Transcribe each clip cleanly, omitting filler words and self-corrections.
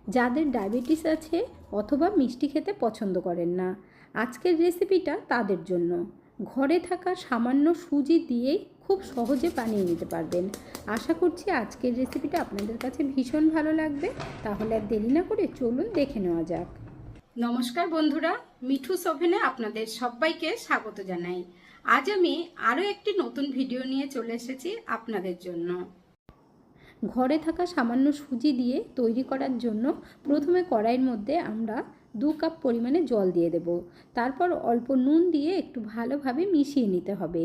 যাদের ডায়াবেটিস আছে অথবা মিষ্টি খেতে পছন্দ করেন না, আজকের রেসিপিটা তাদের জন্য। ঘরে থাকা সামান্য সুজি দিয়েই খুব সহজে বানিয়ে নিতে পারবেন। আশা করছি আজকের রেসিপিটা আপনাদের কাছে ভীষণ ভালো লাগবে। তাহলে আর দেরি না করে চলুন দেখে নেওয়া যাক। নমস্কার বন্ধুরা, মিঠুস ওভেনে আপনাদের সবাইকে স্বাগত জানাই। আজ আমি আরও একটি নতুন ভিডিও নিয়ে চলে এসেছি আপনাদের জন্য। ঘরে থাকা সামান্য সুজি দিয়ে তৈরি করার জন্য প্রথমে কড়াইয়ের মধ্যে আমরা 2 কাপ পরিমাণে জল দিয়ে দেব। তারপর অল্প নুন দিয়ে একটু ভালোভাবে মিশিয়ে নিতে হবে।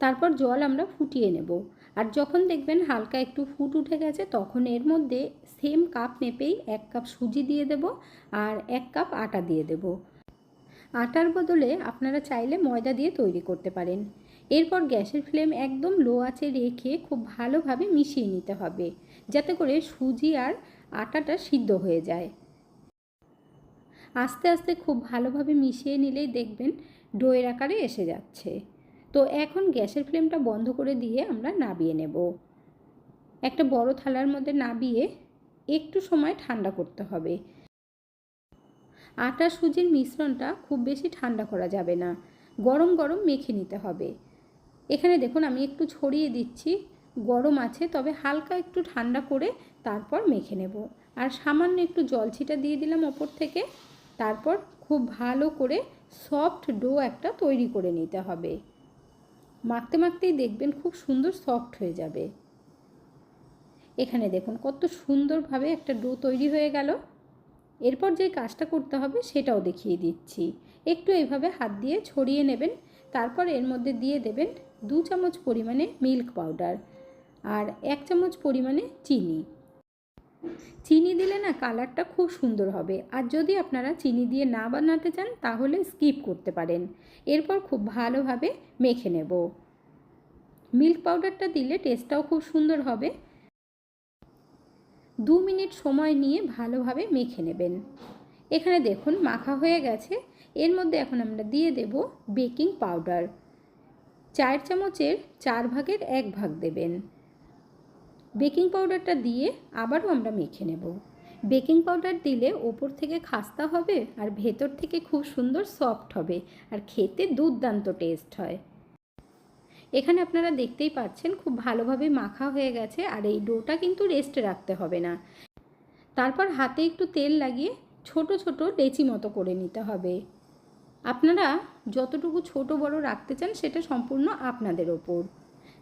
তারপর জল আমরা ফুটিয়ে নেব। আর যখন দেখবেন হালকা একটু ফুট উঠে গেছে, তখন এর মধ্যে সেম কাপ মেপেই 1 কাপ সুজি দিয়ে দেব আর 1 কাপ আটা দিয়ে দেব। আটার বদলে আপনারা চাইলে ময়দা দিয়ে তৈরি করতে পারেন। এরপর গ্যাসের ফ্লেম একদম লো আঁচে রেখে খুব ভালোভাবে মিশিয়ে নিতে হবে, যাতে করে সুজি আর আটাটা সিদ্ধ হয়ে যায়। আস্তে আস্তে খুব ভালোভাবে মিশিয়ে নিলেই দেখবেন ডোয়ের আকারে এসে যাচ্ছে। তো এখন গ্যাসের ফ্লেমটা বন্ধ করে দিয়ে আমরা নাবিয়ে নেব। একটা বড় থালার মধ্যে নাবিয়ে একটু সময় ঠান্ডা করতে হবে। আটা সুজির মিশ্রণটা খুব বেশি ঠান্ডা করা যাবে না, গরম গরম মেখে নিতে হবে। এখানে দেখুন আমি একটু ছড়িয়ে দিচ্ছি, গরম আছে তবে হালকা একটু ঠান্ডা করে তারপর মেখে নেব। আর সামান্য একটু জল ছিটা দিয়ে দিলাম ওপর থেকে। তারপর খুব ভালো করে সফট ডো একটা তৈরি করে নিতে হবে। মাখতে মাখতেই দেখবেন খুব সুন্দর সফট হয়ে যাবে। এখানে দেখুন কত সুন্দরভাবে একটা ডো তৈরি হয়ে গেল। এরপর যে কাজটা করতে হবে সেটাও দেখিয়ে দিচ্ছি। একটু এইভাবে হাত দিয়ে ছড়িয়ে নেবেন। তারপর এর মধ্যে দিয়ে দেবেন 2 চামচ পরিমাণে মিল্ক পাউডার আর 1 চামচ পরিমাণে চিনি। চিনি দিলে না কালারটা খুব সুন্দর হবে। আর যদি আপনারা চিনি দিয়ে না বানাতে চান তাহলে স্কিপ করতে পারেন। এরপর খুব ভালোভাবে মেখে নেব। মিল্ক পাউডারটা দিলে টেস্টটাও খুব সুন্দর হবে। 2 মিনিট সময় নিয়ে ভালোভাবে মেখে নেবেন। এখানে দেখুন মাখা হয়ে গেছে। এর মধ্যে এখন আমরা দিয়ে দেব বেকিং পাউডার। 4 চামচের 4 ভাগের 1 ভাগ দেবেন। বেকিং পাউডারটা দিয়ে আবারও আমরা মেখে নেব। বেকিং পাউডার দিলে ওপর থেকে খাস্তা হবে আর ভেতর থেকে খুব সুন্দর সফট হবে আর খেতে দুর্দান্ত টেস্ট হয়। এখানে আপনারা দেখতেই পাচ্ছেন খুব ভালোভাবে মাখা হয়ে গেছে। আর এই ডোটা কিন্তু রেস্টে রাখতে হবে না। তারপর হাতে একটু তেল লাগিয়ে ছোট ছোট লেচি মতো করে নিতে হবে। আপনারা যতটুকু ছোট বড় রাখতে চান সেটা সম্পূর্ণ আপনাদের ওপর।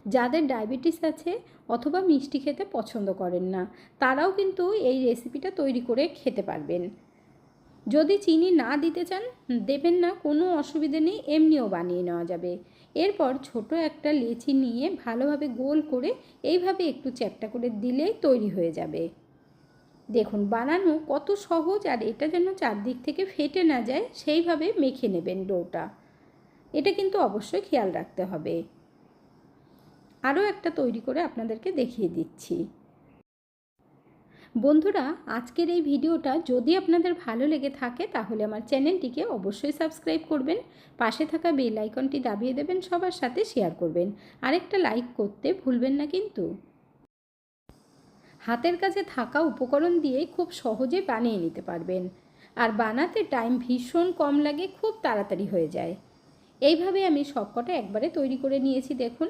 যাদের ডায়াবেটিস আছে অথবা মিষ্টি খেতে পছন্দ করেন না, তারাও কিন্তু এই রেসিপিটা তৈরি করে খেতে পারবেন। যদি চিনি না দিতে চান দেবেন না, কোনো অসুবিধে নেই, এমনিও বানিয়ে নেওয়া যাবে। এরপর ছোট একটা লেচি নিয়ে ভালোভাবে গোল করে এইভাবে একটু চ্যাপ্টা করে দিলেই তৈরি হয়ে যাবে। দেখুন বানানো কত সহজ। আর এটা যেন চারদিক থেকে ফেটে না যায় সেইভাবে মেখে নেবেন ডোটা। এটা কিন্তু অবশ্যই খেয়াল রাখতে হবে। আরও একটা তৈরি করে আপনাদেরকে দেখিয়ে দিচ্ছি। বন্ধুরা, আজকের এই ভিডিওটা যদি আপনাদের ভালো লেগে থাকে তাহলে আমার চ্যানেলটিকে অবশ্যই সাবস্ক্রাইব করবেন। পাশে থাকা বেল আইকনটি দাবিয়ে দেবেন, সবার সাথে শেয়ার করবেন। আরেকটা লাইক করতে ভুলবেন না কিন্তু। হাতের কাছে থাকা উপকরণ দিয়েই খুব সহজে বানিয়ে নিতে পারবেন। আর বানাতে টাইম ভীষণ কম লাগে, খুব তাড়াতাড়ি হয়ে যায়। এইভাবে আমি সবকটা একবারে তৈরি করে নিয়েছি দেখুন।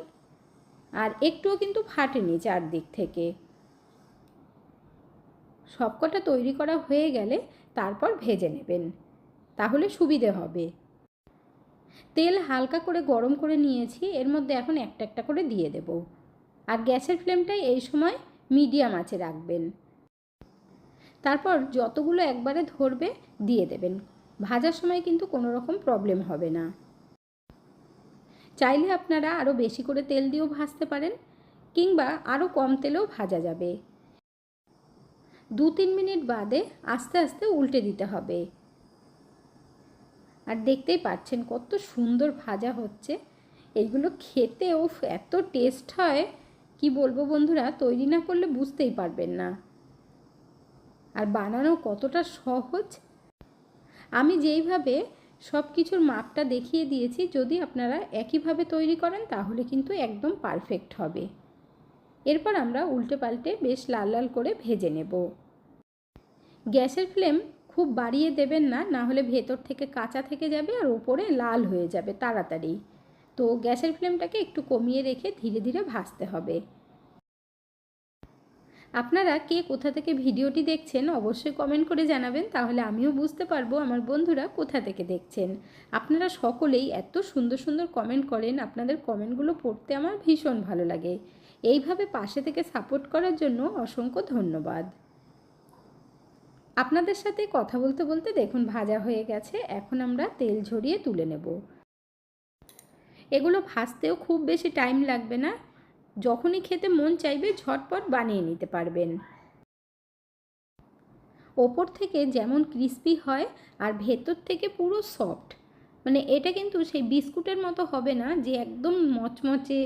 আর একটুও কিন্তু ফাটেনি চারদিক থেকে। সবকটা তৈরি করা হয়ে গেলে তারপর ভেজে নেবেন, তাহলে সুবিধে হবে। তেল হালকা করে গরম করে নিয়েছি। এর মধ্যে এখন একটা একটা করে দিয়ে দেব। আর গ্যাসের ফ্লেমটাই এই সময় মিডিয়াম আঁচে রাখবেন। তারপর যতগুলো একবারে ধরবে দিয়ে দেবেন। ভাজার সময় কিন্তু কোনো রকম প্রবলেম হবে না। চাইলে আপনারা আরও বেশি করে তেল দিয়েও ভাজতে পারেন, কিংবা আরও কম তেলেও ভাজা যাবে। 2-3 মিনিট বাদে আস্তে আস্তে উল্টে দিতে হবে। আর দেখতেই পাচ্ছেন কত সুন্দর ভাজা হচ্ছে। এইগুলো খেতেও এত টেস্ট হয় কি বলবো বন্ধুরা, তৈরি না করলে বুঝতেই পারবেন না। আর বানানো কতটা সহজ। আমি যেইভাবে সব কিছুর মাপটা দেখিয়ে দিয়েছি, যদি আপনারা একইভাবে তৈরি করেন তাহলে কিন্তু একদম পারফেক্ট হবে। এরপর আমরা উল্টে পাল্টে বেশ লাল লাল করে ভেজে নেব। গ্যাসের ফ্লেম খুব বাড়িয়ে দেবেন না, না হলে ভেতর থেকে কাঁচা থেকে যাবে আর ওপরে লাল হয়ে যাবে তাড়াতাড়ি। তো গ্যাসের ফ্লেমটাকে একটু কমিয়ে রেখে ধীরে ধীরে ভাজতে হবে। আপনারা কে কোথা থেকে ভিডিওটি দেখছেন অবশ্যই কমেন্ট করে জানাবেন, তাহলে আমিও বুঝতে পারবো আমার বন্ধুরা কোথা থেকে দেখছেন। আপনারা সকলেই এত সুন্দর সুন্দর কমেন্ট করেন, আপনাদের কমেন্টগুলো পড়তে আমার ভীষণ ভালো লাগে। এইভাবে পাশে থেকে সাপোর্ট করার জন্য অসংখ্য ধন্যবাদ। আপনাদের সাথে কথা বলতে বলতে দেখুন ভাজা হয়ে গেছে। এখন আমরা তেল ঝরিয়ে তুলে নেব। এগুলো ভাজতেও খুব বেশি টাইম লাগবে না, যখনই খেতে মন চাইবে ঝটপট বানিয়ে নিতে পারবেন। ওপর থেকে যেমন ক্রিস্পি হয় আর ভেতর থেকে পুরো সফট, মানে এটা কিন্তু সেই বিস্কুটের মতো হবে না যে একদম মচমচে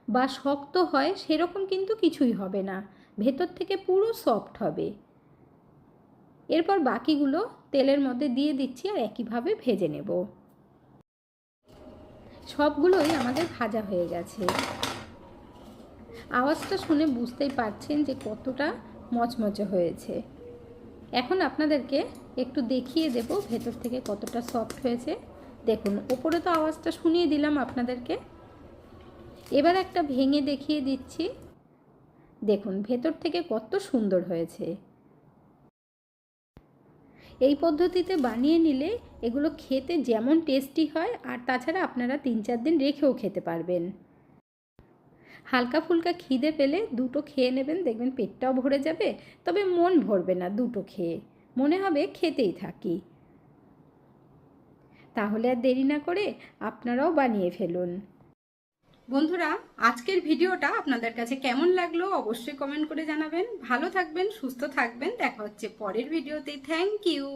বা শক্ত হয়, সেরকম কিন্তু কিছুই হবে না, ভেতর থেকে পুরো সফট হবে। এরপর বাকিগুলো তেলের মধ্যে দিয়ে দিচ্ছি আর একইভাবে ভেজে নেব। সবগুলোই আমাদের ভাজা হয়ে গেছে। আওয়াজটা শুনে বুঝতেই পারছেন যে কতটা মচমচে হয়েছে। এখন আপনাদেরকে একটু দেখিয়ে দেব ভেতর থেকে কতটা সফট হয়েছে। দেখুন ওপরে তো আওয়াজটা শুনিয়ে দিলাম আপনাদেরকে, এবার একটা ভেঙে দেখিয়ে দিচ্ছি। দেখুন ভেতর থেকে কত সুন্দর হয়েছে। এই পদ্ধতিতে বানিয়ে নিলে এগুলো খেতে যেমন টেস্টি হয়, আর তাছাড়া আপনারা 3-4 দিন রেখেও খেতে পারবেন। হালকা ফুলকা খিদে পেলে দুটো খেয়ে নেবেন, দেখবেন পেটটাও ভরে যাবে, তবে মন ভরবে না দুটো খেয়ে, মনে হবে খেতেই থাকি। তাহলে আর দেরি না করে আপনারাও বানিয়ে ফেলুন। বন্ধুরা, আজকের ভিডিওটা আপনাদের কাছে কেমন লাগলো অবশ্যই কমেন্ট করে জানাবেন। ভালো থাকবেন, সুস্থ থাকবেন, দেখা হচ্ছে পরের ভিডিওতে। Thank you.